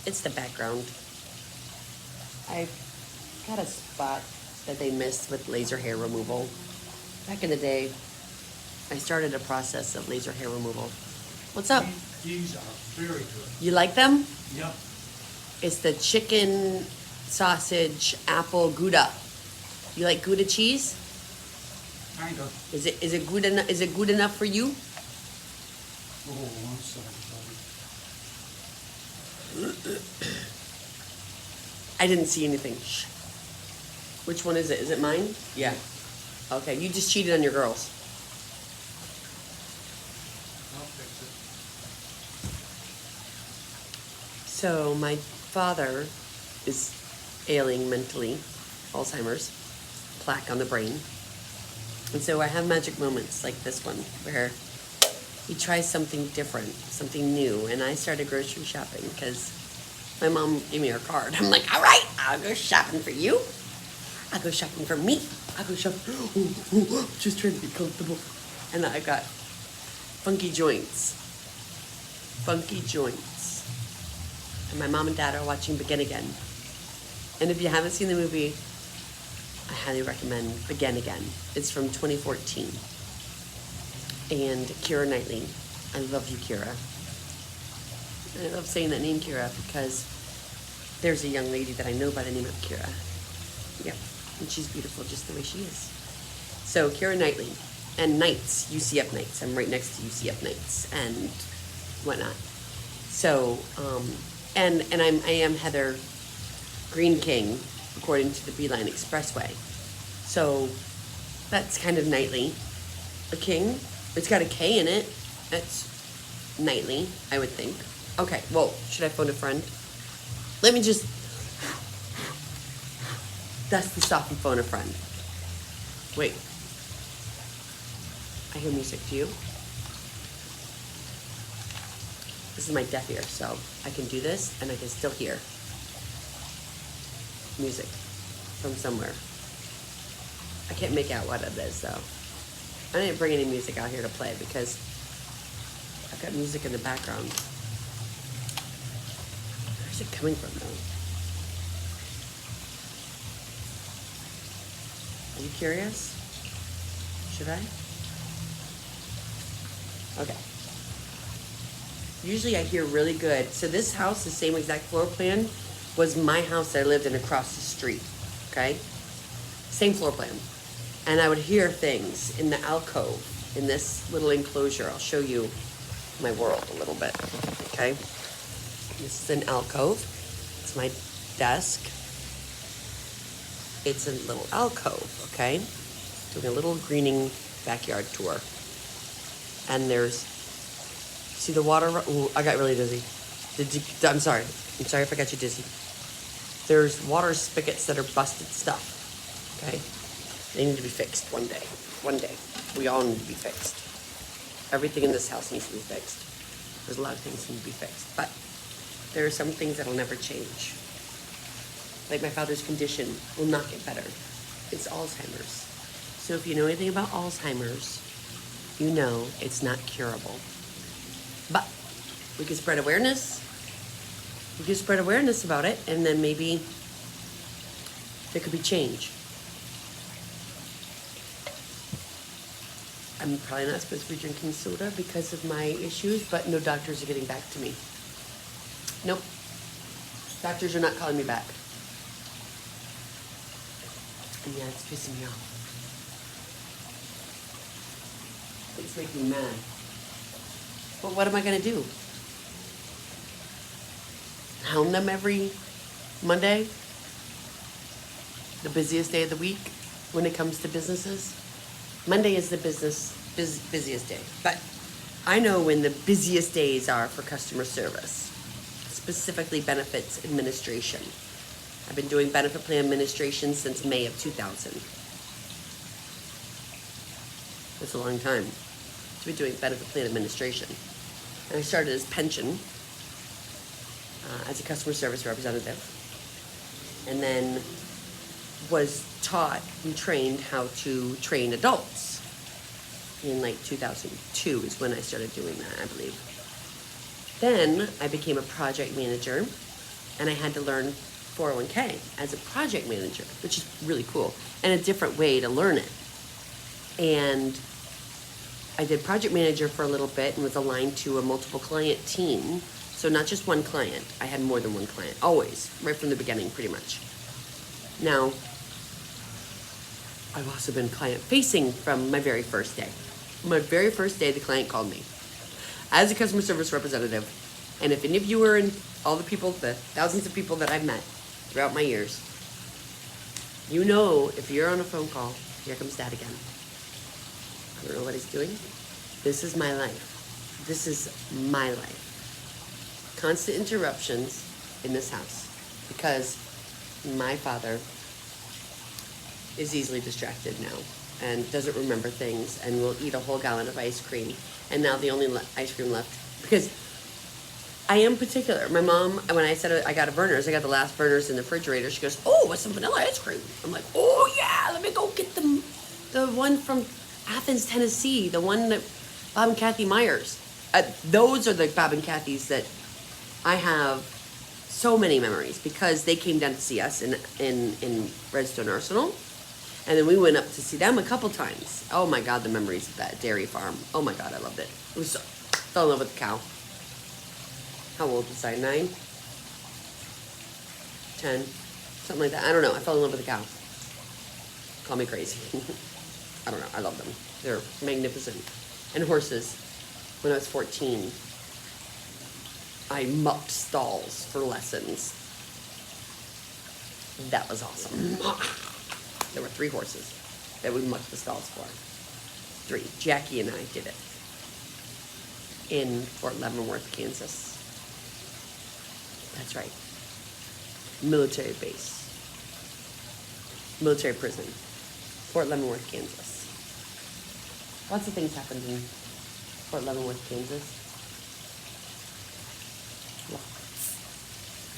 It's the background. I got a spot that they missed with laser hair removal. Back in the day, I started a process of laser hair removal. What's up? These are very good. You like them? Yep. It's the chicken sausage apple Gouda. You like Gouda cheese? Kind of. Is it good enough? Is it good enough for you? Oh, I'm sorry, buddy. I didn't see anything. Shh. Which one is it? Is it mine? Yeah. Okay, you just cheated on your girls. I'll fix it. So my father is ailing mentally, Alzheimer's, plaque on the brain. And so I have magic moments like this one where he tries something different, something new, and I started grocery shopping because my mom gave me her card. I'm like, all right, I'll go shopping for you. I'll go shopping for me. I'll go shopping. Just trying to be comfortable. And I got funky joints. Funky joints. And my mom and dad are watching Begin Again. And if you haven't seen the movie, I highly recommend Begin Again. It's from 2014. And Keira Knightley. I love you, Keira. I love saying that name, Keira, because there's a young lady that I know by the name of Keira. Yep. And she's beautiful just the way she is. So, Keira Knightley. And Knights, UCF Knights. I'm right next to UCF Knights and whatnot. So, and I am Heather Green King, according to the Beeline Expressway. So, that's kind of Knightley. A king. It's got a K in it. That's Knightley, I would think. Okay, well, should I phone a friend? Let me just dust this off and phone a friend. Wait. I hear music. Do you? This is my deaf ear, so I can do this and I can still hear music from somewhere. I can't make out what it is, though. I didn't bring any music out here to play because I've got music in the background. Where's it coming from, though? Are you curious? Should I? Okay. Usually I hear really good. So this house, the same exact floor plan, was my house that I lived in across the street. Okay? Same floor plan. And I would hear things in the alcove, in this little enclosure. I'll show you my world a little bit. Okay? This is an alcove. It's my desk. It's a little alcove, okay? Doing a little greening backyard tour. And there's, see the water? Ooh, I got really dizzy. I'm sorry if I got you dizzy. There's water spigots that are busted stuff, okay? They need to be fixed one day. One day. We all need to be fixed. Everything in this house needs to be fixed. There's a lot of things that need to be fixed. But there are some things that will never change. Like my father's condition will not get better. It's Alzheimer's. So if you know anything about Alzheimer's, you know it's not curable. But we can spread awareness. We can spread awareness about it, and then maybe there could be change. I'm probably not supposed to be drinking soda because of my issues, but no doctors are getting back to me. Nope. Doctors are not calling me back. And yeah, it's pissing me off. It's making me mad. But what am I going to do? Hound them every Monday? The busiest day of the week when it comes to businesses? Monday is the busiest day. But I know when the busiest days are for customer service, specifically benefits administration. I've been doing benefit plan administration since May of 2000. That's a long time to be doing benefit plan administration. And I started as pension, as a customer service representative, and then was taught and trained how to train adults in like 2002 is when I started doing that, I believe. Then I became a project manager and I had to learn 401k as a project manager, which is really cool and a different way to learn it. And I did project manager for a little bit and was aligned to a multiple client team. So not just one client, I had more than one client, always, right from the beginning, pretty much. Now, I've also been client facing from my very first day. My very first day, the client called me as a customer service representative. And if any of you are in, all the people, the thousands of people that I've met throughout my years, you know, if you're on a phone call, here comes Dad again. I don't know what he's doing. This is my life. This is my life. Constant interruptions in this house because my father is easily distracted now and doesn't remember things and will eat a whole gallon of ice cream. And now the only ice cream left, because I am particular. My mom, when I said I got a Verner's, I got the last Verner's in the refrigerator. She goes, "Oh, what's some vanilla ice cream?" I'm like, "Oh yeah, let me go get the one from Athens, Tennessee, the one that Bob and Kathy Myers." Those are the Bob and Kathy's that I have so many memories because they came down to see us in Redstone Arsenal. And then we went up to see them a couple times. Oh my God, the memories of that dairy farm. Oh my God, I loved it. It was fell in love with the cow. How old was I? 9? 10? Something like that. I don't know. I fell in love with the cow. Call me crazy. I don't know. I love them. They're magnificent. And horses. When I was 14, I mucked stalls for lessons. That was awesome. There were 3 horses that we mucked the stalls for. 3. Jackie and I did it in Fort Leavenworth, Kansas. That's right. Military base. Military prison. Fort Leavenworth, Kansas. Lots of things happened in Fort Leavenworth, Kansas.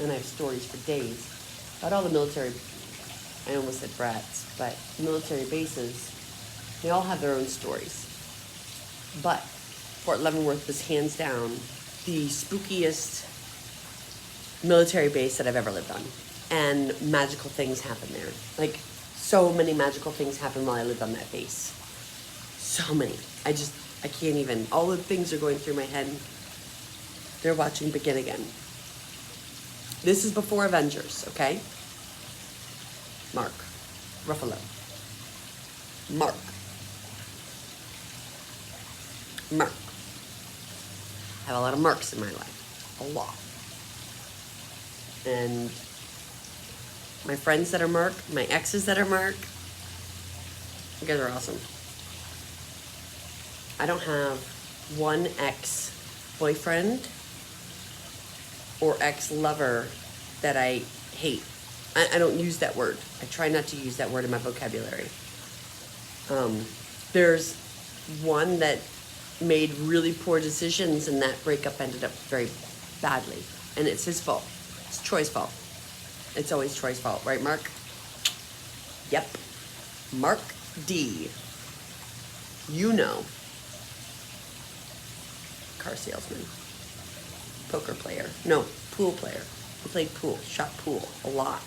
And I have stories for days about all the military, I almost said brats, but military bases. They all have their own stories. But Fort Leavenworth was hands down the spookiest military base that I've ever lived on. And magical things happen there. Like, so many magical things happened while I lived on that base. So many. I can't even. All the things are going through my head. They're watching Begin Again. This is before Avengers, okay? Mark Ruffalo. Mark. I have a lot of marks in my life. A lot. And my friends that are Mark, my exes that are Mark, you guys are awesome. I don't have one ex-boyfriend or ex-lover that I hate. I don't use that word. I try not to use that word in my vocabulary. There's one that made really poor decisions, and that breakup ended up very badly. And it's his fault. It's Troy's fault. It's always Troy's fault, right, Mark? Yep. Mark D. You know. Car salesman. Poker player. No, pool player. He played pool, shot pool a lot.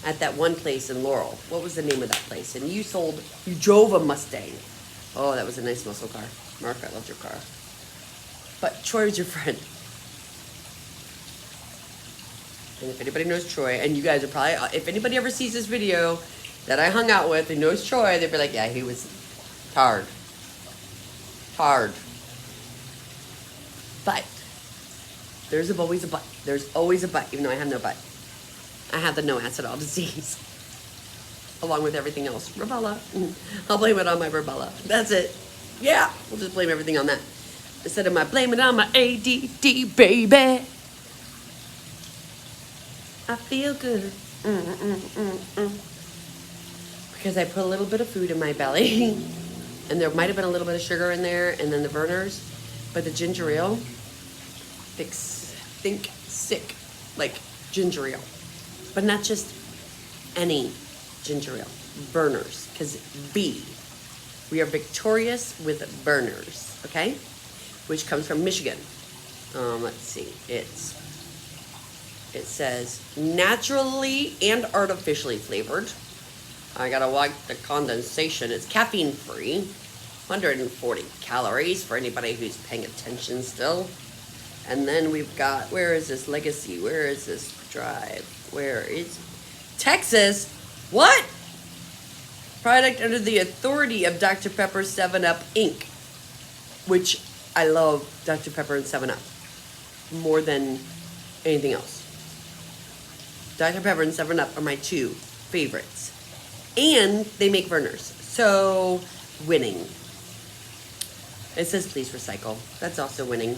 At that one place in Laurel. What was the name of that place? And you drove a Mustang. Oh, that was a nice muscle car. Mark, I loved your car. But Troy was your friend. And if anybody knows Troy, and you guys are probably, if anybody ever sees this video that I hung out with and knows Troy, they'd be like, yeah, he was hard. But there's always a but. There's always a but, even though I have no but. I have the no acetol disease. Along with everything else. Rubella. I'll blame it on my rubella. That's it. Yeah, we'll just blame everything on that. Instead of blame it on my ADD, baby. I feel good. Because I put a little bit of food in my belly. And there might have been a little bit of sugar in there. And then the Verner's. But the ginger ale. Think sick. Like ginger ale. But not just any ginger ale. Verner's. Because B. We are victorious with Verner's. Okay? Which comes from Michigan. Let's see. It's It says naturally and artificially flavored. I gotta like the condensation. It's caffeine free. 140 calories for anybody who's paying attention still. And then we've got, where is this legacy? Where is this drive? Where is Texas? What? Product under the authority of Dr. Pepper 7-Up Inc., which I love Dr. Pepper and 7-Up more than anything else. Dr. Pepper and 7-Up are my two favorites. And they make Vernors. So, winning. It says please recycle. That's also winning.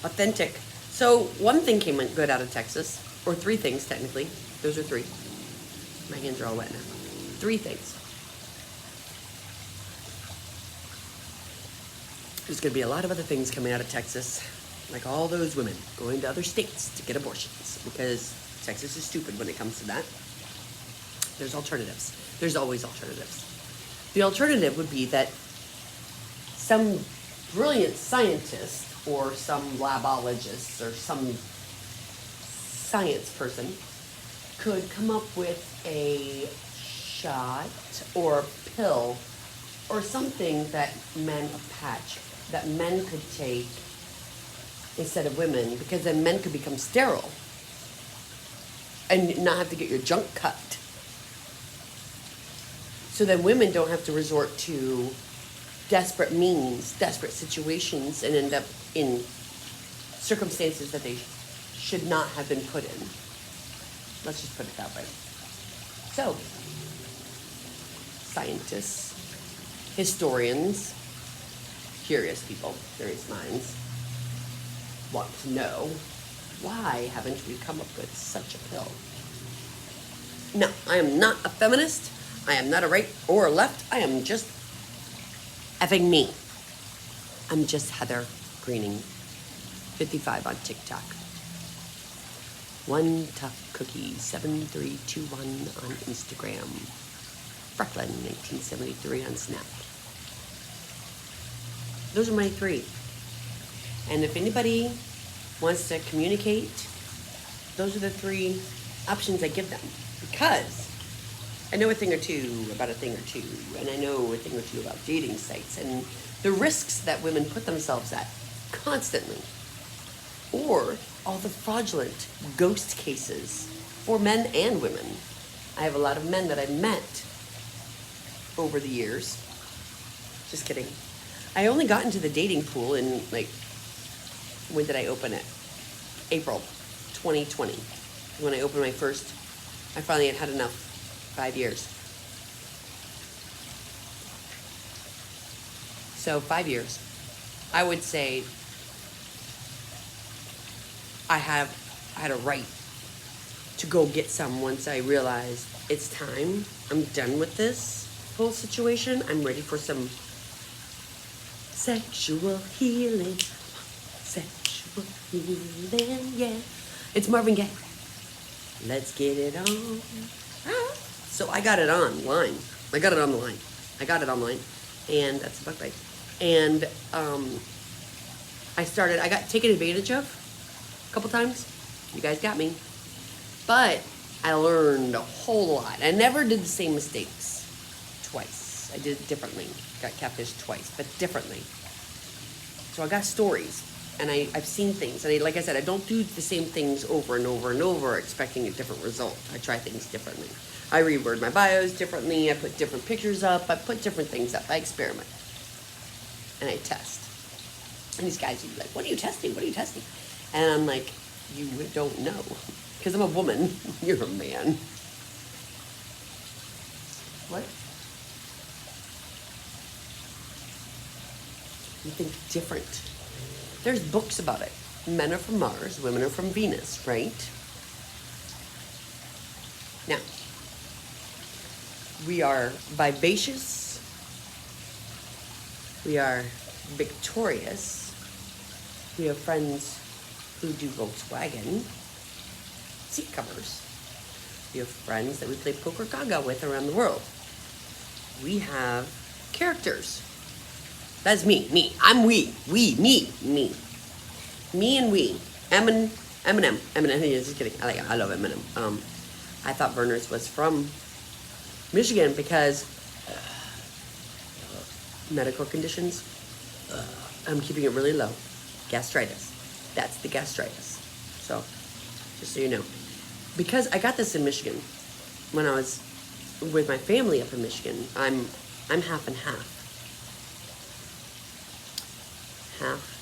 Authentic. So, one thing came good out of Texas. Or three things, technically. Those are three. My hands are all wet now. Three things. There's going to be a lot of other things coming out of Texas. Like all those women going to other states to get abortions. Because Texas is stupid when it comes to that. There's alternatives. There's always alternatives. The alternative would be that some brilliant scientist or some labologist or some science person could come up with a shot or a pill or something that a patch that men could take instead of women, because then men could become sterile and not have to get your junk cut. So then women don't have to resort to desperate means, desperate situations, and end up in circumstances that they should not have been put in. Let's just put it that way. So, scientists, historians, curious people, curious minds, want to know, why haven't we come up with such a pill? No, I am not a feminist. I am not a right or a left. I am just effing me. I'm just Heather Greening, 55 on TikTok. One Tough Cookie 7321 on Instagram. Brooklyn 1973 on Snap. Those are my three. And if anybody wants to communicate, those are the three options I give them. Because I know a thing or two about a thing or two, and I know a thing or two about dating sites and the risks that women put themselves at constantly, or all the fraudulent ghost cases for men and women. I have a lot of men that I've met over the years. Just kidding. I only got into the dating pool in, when did I open it? April 2020. When I opened my first, I finally had enough. 5 years. So 5 years. I would say I had a right to go get some once I realized it's time. I'm done with this whole situation. I'm ready for some sexual healing. Sexual healing, yeah. It's Marvin Gaye. Let's get it on. So I got it online. I got it on the line. I got it online. And that's a bug bite. And I got taken advantage of a couple times. You guys got me. But I learned a whole lot. I never did the same mistakes twice. I did it differently. Got catfished twice, but differently. So I got stories. And I've seen things. And like I said, I don't do the same things over and over and over expecting a different result. I try things differently. I reword my bios differently. I put different pictures up. I put different things up. I experiment. And I test. And these guys would be like, what are you testing? What are you testing? And I'm like, you don't know. Because I'm a woman. You're a man. What? You think different. There's books about it. Men are from Mars, women are from Venus, right? Now, we are vivacious. We are victorious. We have friends who do Volkswagen seat covers. We have friends that we play poker gaga with around the world. We have characters. That's me. I'm we. Me and we. Eminem. Yeah, just kidding. I love Eminem. I thought Verner's was from Michigan because medical conditions. I'm keeping it really low. Gastritis. That's the gastritis. So, just so you know. Because I got this in Michigan when I was with my family up in Michigan. I'm half and half. Half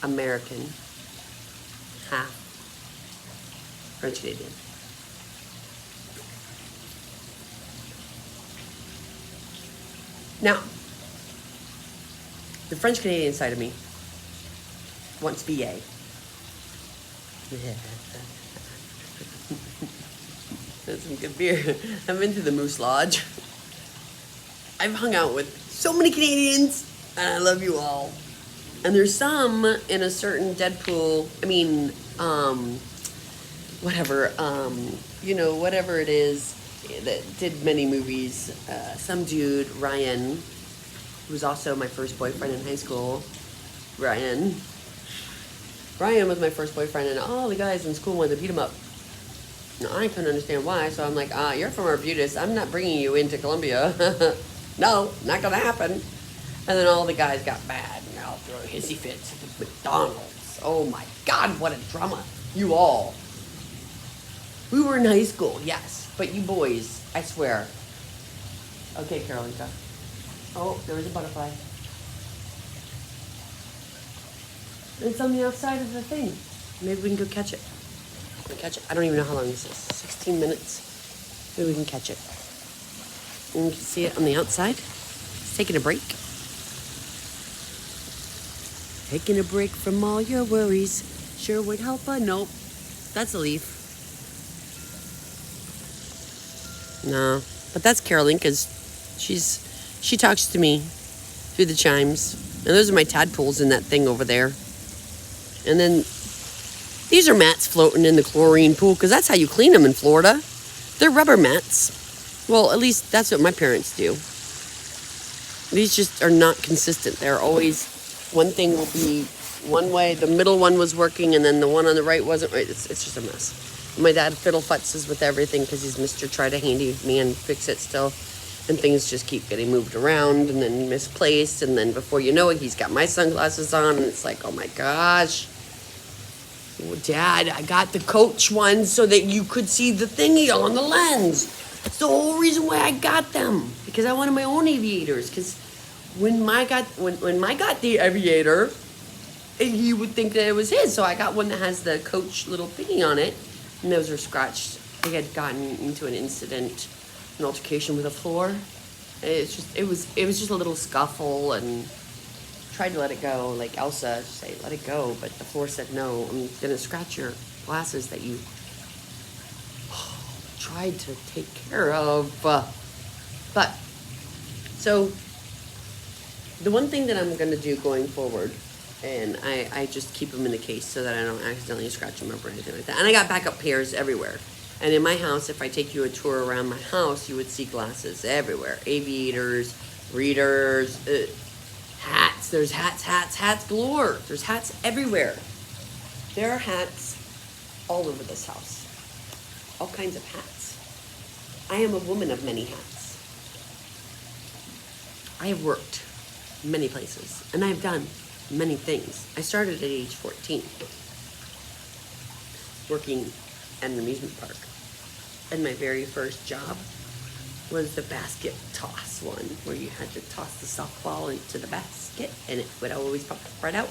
American, half French Canadian. Now, the French Canadian side of me wants BA. That's some good beer. I've been to the Moose Lodge. I've hung out with so many Canadians, and I love you all. And there's some in a certain Deadpool, whatever it is that did many movies. Some dude, Ryan, who was also my first boyfriend in high school. Ryan was my first boyfriend, and all the guys in school wanted to beat him up. No, I couldn't understand why, so I'm like, you're from Arbutus. I'm not bringing you into Columbia. No, not gonna happen. And then all the guys got bad, and they're all throwing hissy fits at the McDonald's. Oh my God, what a drama. You all. We were in high school, yes, but you boys, I swear. Okay, Carolina. Oh, there was a butterfly. It's on the outside of the thing. Maybe we can go catch it. I don't even know how long this is. 16 minutes. Maybe we can catch it. And you can see it on the outside. It's taking a break. Taking a break from all your worries. Sure would help, but nope. That's a leaf. No. But that's Carolyn, because she talks to me through the chimes. And those are my tadpoles in that thing over there. And then these are mats floating in the chlorine pool, because that's how you clean them in Florida. They're rubber mats. Well, at least that's what my parents do. These just are not consistent. They're always, one thing will be one way, the middle one was working, and then the one on the right wasn't right. It's just a mess. My dad fiddle futzes with everything because he's Mr. Try to handy man, fix it still. And things just keep getting moved around and then misplaced. And then before you know it, he's got my sunglasses on. And it's like, oh my gosh. Well, Dad, I got the Coach ones so that you could see the thingy on the lens. That's the whole reason why I got them. Because I wanted my own aviators. Because when Mike got the aviator, he would think that it was his. So I got one that has the Coach little thingy on it. And those are scratched. He had gotten into an altercation with the floor. It was just a little scuffle, and tried to let it go, like Elsa, say let it go, but the floor said no. I'm gonna scratch your glasses that you tried to take care of. But so the one thing that I'm gonna do going forward, and I just keep them in the case so that I don't accidentally scratch them up or anything like that. And I got backup pairs everywhere. And in my house, if I take you a tour around my house, you would see glasses everywhere. Aviators, readers, hats. There's hats galore. There's hats everywhere. There are hats all over this house. All kinds of hats. I am a woman of many hats. I have worked many places, and I've done many things. I started at age 14, working at an amusement park. And my very first job was the basket toss one, where you had to toss the softball into the basket, and it would always pop right out.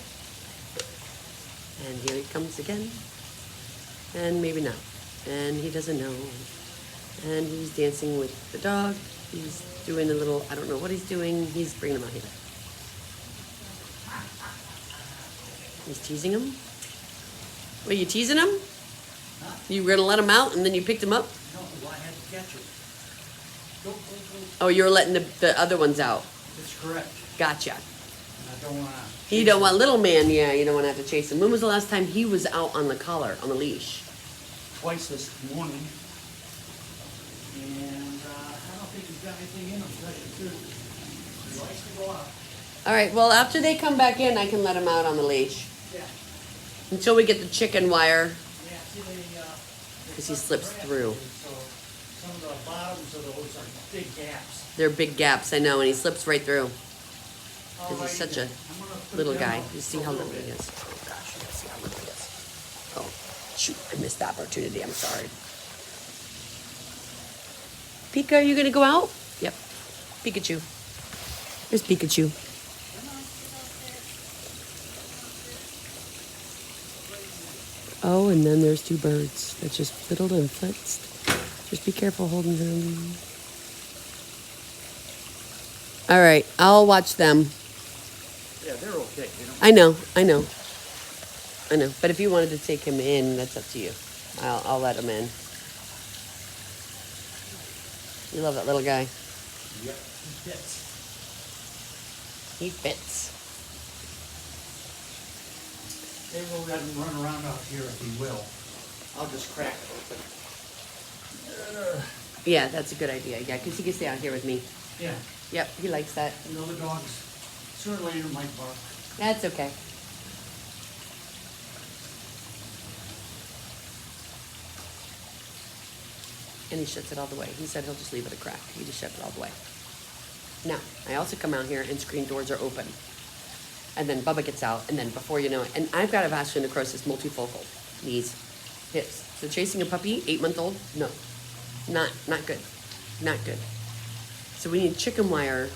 And here he comes again. And maybe not. And he doesn't know. And he's dancing with the dog. He's doing a little, I don't know what he's doing. He's bringing him out here. He's teasing him. Were you teasing him? Huh? You were going to let him out and then you picked him up? No, well, I had to catch it. Go. Oh, you were letting the other ones out. That's correct. Gotcha. And I don't want to. You don't want little man, yeah, you don't want to have to chase him. When was the last time he was out on the collar, on the leash? Twice this morning. And I don't think he's got anything in him, to tell you the truth. He likes to go out. All right, well, after they come back in, I can let him out on the leash. Yeah. Until we get the chicken wire. Yeah, see, they, 'Cause he slips through. So some of the bottoms of those are big gaps. They're big gaps, I know, and he slips right through. Because he's Alrighty such then. a I'm gonna put little them guy. up You see for a how little little he bit. is. Oh gosh, you gotta see how little he is. Oh, shoot, I missed the opportunity. I'm sorry. Pika, are you gonna go out? Yep. Pikachu. There's Pikachu. Oh, and then there's two birds that just fiddled and flitzed. Just be careful holding them. All right, I'll watch them. Yeah, they're okay, you know. I know, I know. I know. But if you wanted to take him in, that's up to you. I'll let him in. You love that little guy. Yep, he fits. He fits. They will let him run around out here if he will. I'll just crack it open. Yeah, that's a good idea. Yeah, because he can stay out here with me. Yeah, Yep, he likes that. you know, the dogs sooner or later might bark. That's okay. And he shuts it all the way. He said he'll just leave it a crack. He just shuts it all the way. Now, I also come out here and screen doors are open. And then Bubba gets out, and then before you know it, and I've got a vascular necrosis multifocal, knees, hips. So chasing a puppy, 8-month-old, no, not good, not good. So we need chicken wire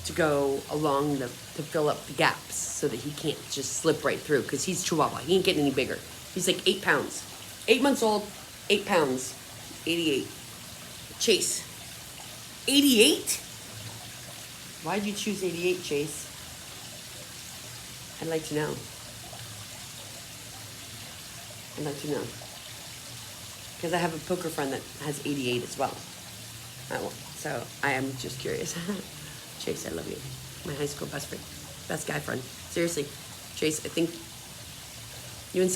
to go along to fill up the gaps so that he can't just slip right through because he's Chihuahua. He ain't getting any bigger. He's like 8 pounds, 8 months old, 8 pounds, 88. Chase, 88? Why'd you choose 88, Chase? I'd like to know. I'd like to know. Because I have a poker friend that has 88 as well. So I am just curious. Chase, I love you. My high school best friend. Best guy friend. Seriously. Chase, I think you and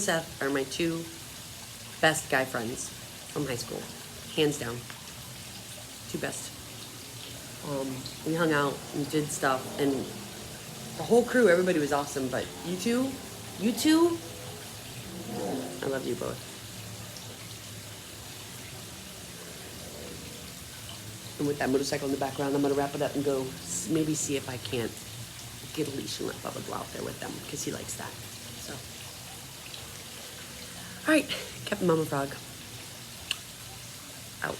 Seth are my 2 best guy friends from high school. Hands down. 2 best. We hung out and did stuff, and the whole crew, everybody was awesome, but you two, I love you both. And with that motorcycle in the background, I'm gonna wrap it up and go maybe see if I can't get a leash and let Bubba go out there with them, because he likes that, so. All right, Captain Mama Frog, out.